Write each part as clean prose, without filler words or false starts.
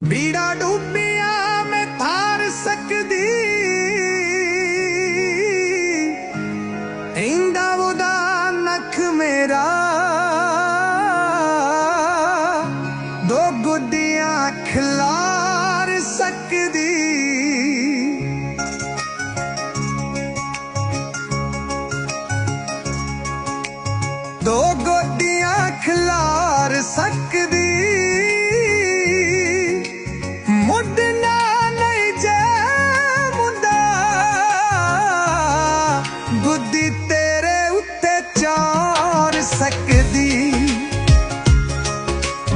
बीड़ा डूबिया मैं थार सकदी इंदा वोदा नख मेरा दो गुड्डियां खिलार सकदी दो गुड्डियां खिलार सकदी बुद्धि तेरे उत्ते चार सकदी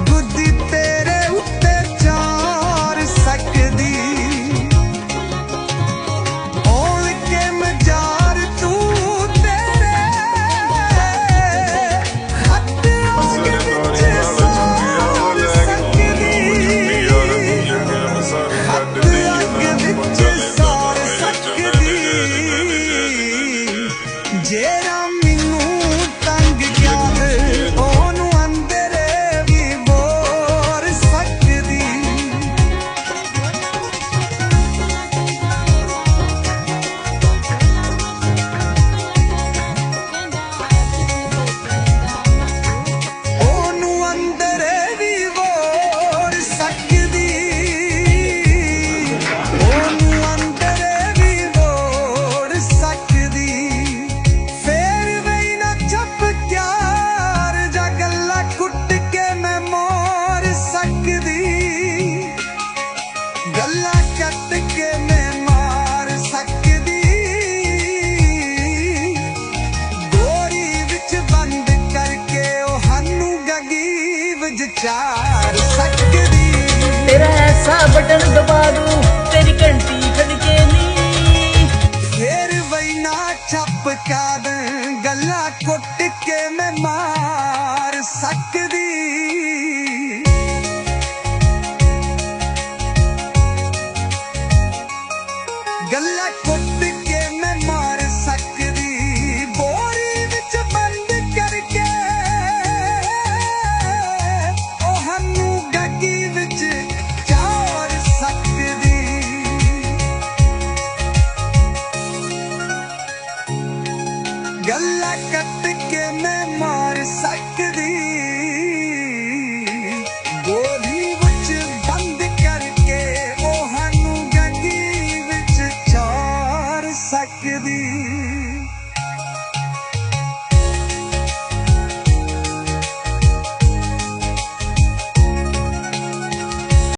बुद्धि तेरे उत्ते चार सकदी ओल के मजार तू तेरे हथ विच सार सकदी हथ विच सार सकदी जेड़ा मैनू तंग किया ओनू अंदर भी बोर सकदी ओनू अंदर भी बोर सकदी ओनू अंदर भी बोर सकदी कुट के मैं मोर सकदी गल्ला कट के मैं मार सकदी गोरी विच बंद करके ओ हानू गगी विच चार सकदी तेरा ऐसा बटन दबा दूं तेरी घंटी खड़के नी फिर वही ना छपका दे गल्ला कुट के मैं मार सकदी।